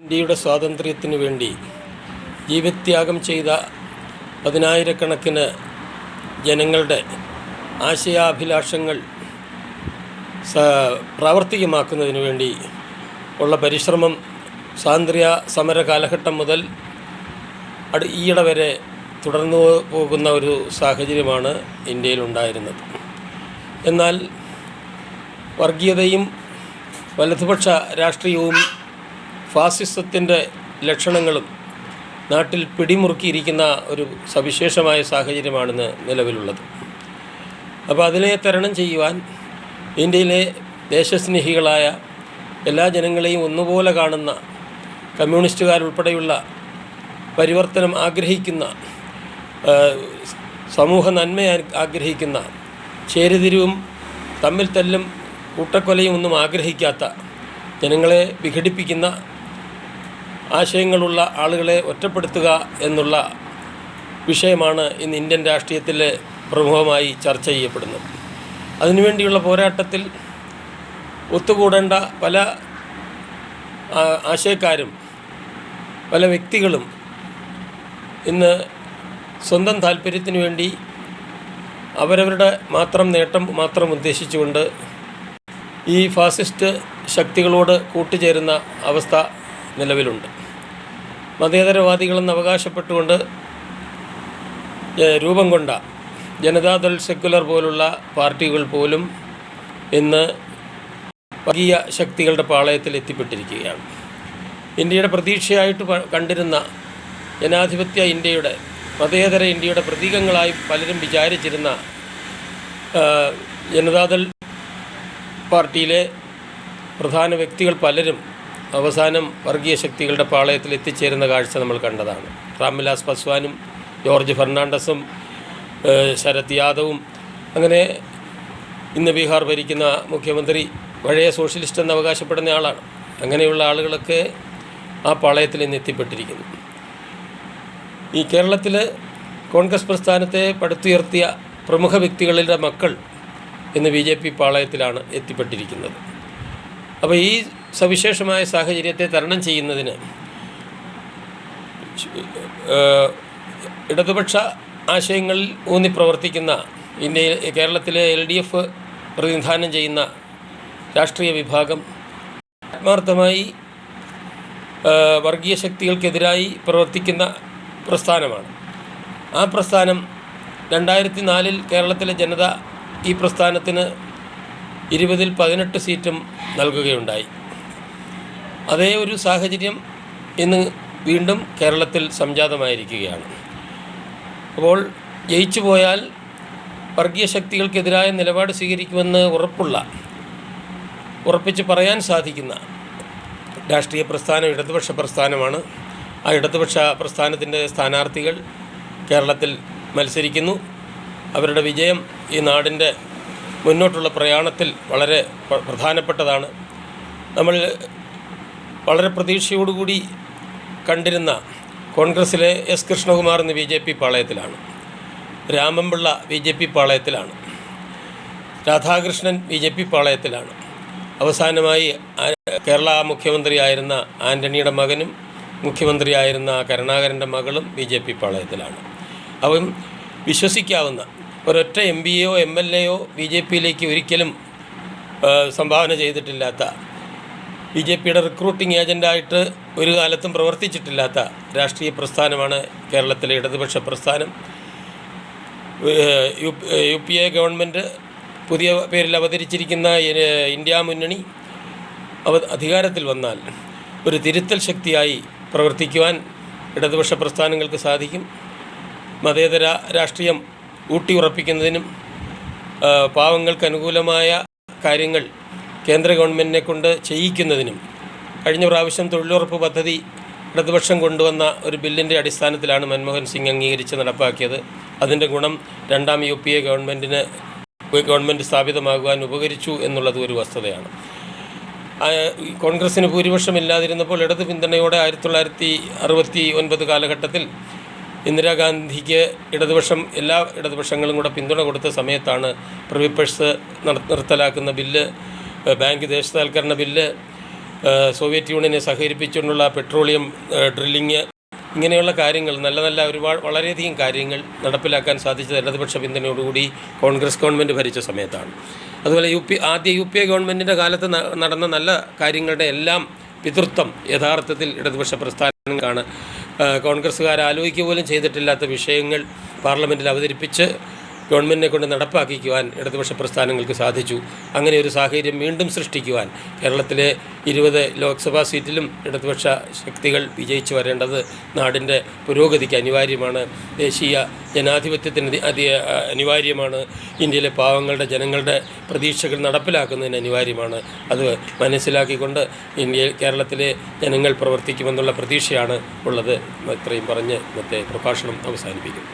ഇന്ത്യയുടെ സ്വാതന്ത്ര്യത്തിനു വേണ്ടി ജീവത്യാഗം ചെയ്ത പതിനായിരക്കണക്കിന് ജനങ്ങളുടെ ആശയാഭിലാഷങ്ങൾ പ്രാവർത്തികമാക്കുന്നതിനു വേണ്ടി ഉള്ള പരിശ്രമം സ്വാതന്ത്ര്യ സമര കാലഘട്ടം മുതൽ ഈയിടെ വരെ തുടർന്നു പോകുന്ന ഒരു സാഹചര്യമാണ് ഇന്ത്യയിലുണ്ടായിരുന്നത്. എന്നാൽ വർഗീയതയും വലതുപക്ഷ രാഷ്ട്രീയവും ഫാസിസത്തിൻ്റെ ലക്ഷണങ്ങളും നാട്ടിൽ പിടിമുറുക്കിയിരിക്കുന്ന ഒരു സവിശേഷമായ സാഹചര്യമാണെന്ന് നിലവിലുള്ളത്. അപ്പോൾ അതിനെ തരണം ചെയ്യുവാൻ ഇന്ത്യയിലെ ദേശസ്നേഹികളായ എല്ലാ ജനങ്ങളെയും ഒന്നുപോലെ കാണുന്ന കമ്മ്യൂണിസ്റ്റുകാരുൾപ്പെടെയുള്ള പരിവർത്തനം ആഗ്രഹിക്കുന്ന, സമൂഹ നന്മ ആഗ്രഹിക്കുന്ന, ചേരിതിരിവും തമ്മിൽ തല്ലും കൂട്ടക്കൊലയും ഒന്നും ആഗ്രഹിക്കാത്ത, ജനങ്ങളെ വിഘടിപ്പിക്കുന്ന ആശയങ്ങളുള്ള ആളുകളെ ഒറ്റപ്പെടുത്തുക എന്നുള്ള വിഷയമാണ് ഇന്ന് ഇന്ത്യൻ രാഷ്ട്രീയത്തിൽ പ്രമുഖമായി ചർച്ച ചെയ്യപ്പെടുന്നത്. അതിനുവേണ്ടിയുള്ള പോരാട്ടത്തിൽ ഒത്തുകൂടേണ്ട പല ആശയക്കാരും പല വ്യക്തികളും ഇന്ന് സ്വന്തം താല്പര്യത്തിന് വേണ്ടി അവരവരുടെ മാത്രം നേട്ടം മാത്രം ഉദ്ദേശിച്ചുകൊണ്ട് ഈ ഫാസിസ്റ്റ് ശക്തികളോട് കൂട്ടുചേരുന്ന അവസ്ഥ നിലവിലുണ്ട്. മതേതരവാദികളെന്ന് അവകാശപ്പെട്ടുകൊണ്ട് രൂപം കൊണ്ട ജനതാദൾ സെക്യുലർ പോലുള്ള പാർട്ടികൾ പോലും ഇന്ന് വർഗീയ ശക്തികളുടെ പാളയത്തിൽ എത്തിപ്പെട്ടിരിക്കുകയാണ്. ഇന്ത്യയുടെ പ്രതീക്ഷയായിട്ട് കണ്ടിരുന്ന ജനാധിപത്യ ഇന്ത്യയുടെ, മതേതര ഇന്ത്യയുടെ പ്രതീകങ്ങളായി പലരും വിചാരിച്ചിരുന്ന ജനതാദൾ പാർട്ടിയിലെ പ്രധാന വ്യക്തികൾ പലരും അവസാനം വർഗീയ ശക്തികളുടെ പാളയത്തിൽ എത്തിച്ചേരുന്ന കാഴ്ച നമ്മൾ കണ്ടതാണ്. രാംവിലാസ് പസ്വാനും ജോർജ് ഫെർണാണ്ടസും ശരത് യാദവും, അങ്ങനെ ഇന്ന് ബീഹാർ ഭരിക്കുന്ന മുഖ്യമന്ത്രി പഴയ സോഷ്യലിസ്റ്റ് എന്ന് അവകാശപ്പെടുന്ന ആളാണ്. അങ്ങനെയുള്ള ആളുകളൊക്കെ ആ പാളയത്തിൽ ഇന്ന് എത്തിപ്പെട്ടിരിക്കുന്നു. ഈ കേരളത്തിൽ കോൺഗ്രസ് പ്രസ്ഥാനത്തെ പടുത്തുയർത്തിയ പ്രമുഖ വ്യക്തികളുടെ മക്കൾ ഇന്ന് BJP പാളയത്തിലാണ് എത്തിപ്പെട്ടിരിക്കുന്നത്. അപ്പോൾ ഈ സവിശേഷമായ സാഹചര്യത്തെ തരണം ചെയ്യുന്നതിന് ഇടതുപക്ഷ ആശയങ്ങളിൽ ഊന്നി പ്രവർത്തിക്കുന്ന കേരളത്തിലെ LDF പ്രതിനിധാനം ചെയ്യുന്ന രാഷ്ട്രീയ വിഭാഗം ആത്മാർത്ഥമായി വർഗീയ ശക്തികൾക്കെതിരായി പ്രവർത്തിക്കുന്ന പ്രസ്ഥാനമാണ്. ആ പ്രസ്ഥാനം 2004 കേരളത്തിലെ ജനത ഈ പ്രസ്ഥാനത്തിന് 20-ൽ 18 സീറ്റും നൽകുകയുണ്ടായി. അതേ ഒരു സാഹചര്യം ഇന്ന് വീണ്ടും കേരളത്തിൽ സംജാതമായിരിക്കുകയാണ്. അപ്പോൾ ജയിച്ചു പോയാൽ വർഗീയ ശക്തികൾക്കെതിരായ നിലപാട് സ്വീകരിക്കുമെന്ന് ഉറപ്പിച്ച് പറയാൻ സാധിക്കുന്ന രാഷ്ട്രീയ പ്രസ്ഥാനം ഇടതുപക്ഷ പ്രസ്ഥാനമാണ്. ആ ഇടതുപക്ഷ പ്രസ്ഥാനത്തിൻ്റെ സ്ഥാനാർത്ഥികൾ കേരളത്തിൽ മത്സരിക്കുന്നു. അവരുടെ വിജയം ഈ നാടിൻ്റെ മുന്നോട്ടുള്ള പ്രയാണത്തിൽ വളരെ പ്രധാനപ്പെട്ടതാണ്. നമ്മൾ വളരെ പ്രതീക്ഷയോടുകൂടി കണ്ടിരുന്ന കോൺഗ്രസ്സിലെ S. കൃഷ്ണകുമാർ ഇന്ന് BJP പാളയത്തിലാണ്. Raman Pillai BJP പാളയത്തിലാണ്. Radhakrishnan BJP പാളയത്തിലാണ്. അവസാനമായി കേരള മുഖ്യമന്ത്രിയായിരുന്ന ആൻ്റണിയുടെ മകനും മുഖ്യമന്ത്രിയായിരുന്ന കരുണാകരൻ്റെ മകളും BJP പാളയത്തിലാണ്. അവൻ വിശ്വസിക്കാവുന്ന ഒരൊറ്റ MPയോ MLAയോ BJPയിലേക്ക് ഒരിക്കലും സംഭാവന ചെയ്തിട്ടില്ലാത്ത, BJPയുടെ റിക്രൂട്ടിംഗ് ഏജൻ്റായിട്ട് ഒരു കാലത്തും പ്രവർത്തിച്ചിട്ടില്ലാത്ത രാഷ്ട്രീയ പ്രസ്ഥാനമാണ് കേരളത്തിലെ ഇടതുപക്ഷ പ്രസ്ഥാനം. UPA ഗവൺമെൻറ് പുതിയ പേരിൽ അവതരിച്ചിരിക്കുന്ന ഇന്ത്യ മുന്നണി അധികാരത്തിൽ വന്നാൽ ഒരു തിരുത്തൽ ശക്തിയായി പ്രവർത്തിക്കുവാൻ ഇടതുപക്ഷ പ്രസ്ഥാനങ്ങൾക്ക് സാധിക്കും. മതേതര രാഷ്ട്രീയം ഊട്ടിയുറപ്പിക്കുന്നതിനും പാവങ്ങൾക്ക് അനുകൂലമായ കാര്യങ്ങൾ കേന്ദ്ര ഗവൺമെൻറ്റിനെ കൊണ്ട് ചെയ്യിക്കുന്നതിനും കഴിഞ്ഞ പ്രാവശ്യം തൊഴിലുറപ്പ് പദ്ധതി ഇടതുപക്ഷം കൊണ്ടുവന്ന ഒരു ബില്ലിൻ്റെ അടിസ്ഥാനത്തിലാണ് മൻമോഹൻ സിംഗ് അംഗീകരിച്ച് നടപ്പാക്കിയത്. അതിൻ്റെ ഗുണം രണ്ടാം UPA ഗവൺമെൻറ് സ്ഥാപിതമാകുവാൻ ഉപകരിച്ചു എന്നുള്ളത് ഒരു വസ്തുതയാണ്. കോൺഗ്രസ്സിന് ഭൂരിപക്ഷമില്ലാതിരുന്നപ്പോൾ ഇടത് പിന്തുണയോടെ 1969 കാലഘട്ടത്തിൽ ഇന്ദിരാഗാന്ധിക്ക് എല്ലാ ഇടതുപക്ഷങ്ങളും കൂടെ പിന്തുണ കൊടുത്ത സമയത്താണ് പ്രിവിപ്പേഴ്സ് നിർത്തലാക്കുന്ന ബില്ല്, ബാങ്ക് ദേശസാൽക്കരണ ബില്ല്, സോവിയറ്റ് യൂണിയനെ സഹകരിപ്പിച്ചുകൊണ്ടുള്ള പെട്രോളിയം ഡ്രില്ലിങ്, ഇങ്ങനെയുള്ള കാര്യങ്ങൾ നല്ല ഒരുപാട് വളരെയധികം കാര്യങ്ങൾ നടപ്പിലാക്കാൻ സാധിച്ചത് ഇടതുപക്ഷ പിന്തുണയോടുകൂടി കോൺഗ്രസ് ഗവൺമെൻറ് ഭരിച്ച സമയത്താണ്. അതുപോലെ ആദ്യ യു പി എ ഗവൺമെൻറ്റിൻ്റെ കാലത്ത് നടന്ന നല്ല കാര്യങ്ങളുടെ എല്ലാം പിതൃത്വം യഥാർത്ഥത്തിൽ ഇടതുപക്ഷ പ്രസ്ഥാനങ്ങൾക്കാണ്. കോൺഗ്രസ്സുകാർ ആലോചിക്കുക പോലും ചെയ്തിട്ടില്ലാത്ത വിഷയങ്ങൾ പാർലമെൻറ്റിൽ അവതരിപ്പിച്ച് ഗവൺമെൻറ്റിനെ കൊണ്ട് നടപ്പാക്കിക്കുവാൻ ഇടതുപക്ഷ പ്രസ്ഥാനങ്ങൾക്ക് സാധിച്ചു. അങ്ങനെ ഒരു സാഹചര്യം വീണ്ടും സൃഷ്ടിക്കുവാൻ കേരളത്തിലെ 20 ലോക്സഭാ സീറ്റിലും ഇടതുപക്ഷ ശക്തികൾ വിജയിച്ചു വരേണ്ടത് നാടിൻ്റെ പുരോഗതിക്ക് അനിവാര്യമാണ്. ദേശീയ ജനാധിപത്യത്തിന് അനിവാര്യമാണ്. ഇന്ത്യയിലെ പാവങ്ങളുടെ ജനങ്ങളുടെ പ്രതീക്ഷകൾ നടപ്പിലാക്കുന്നതിന് അനിവാര്യമാണ്. അത് മനസ്സിലാക്കിക്കൊണ്ട് കേരളത്തിലെ ജനങ്ങൾ പ്രവർത്തിക്കുമെന്നുള്ള പ്രതീക്ഷയാണ് ഉള്ളത്. ഇത്രയും പറഞ്ഞ് ഇന്നത്തെ പ്രഭാഷണം അവസാനിപ്പിക്കും.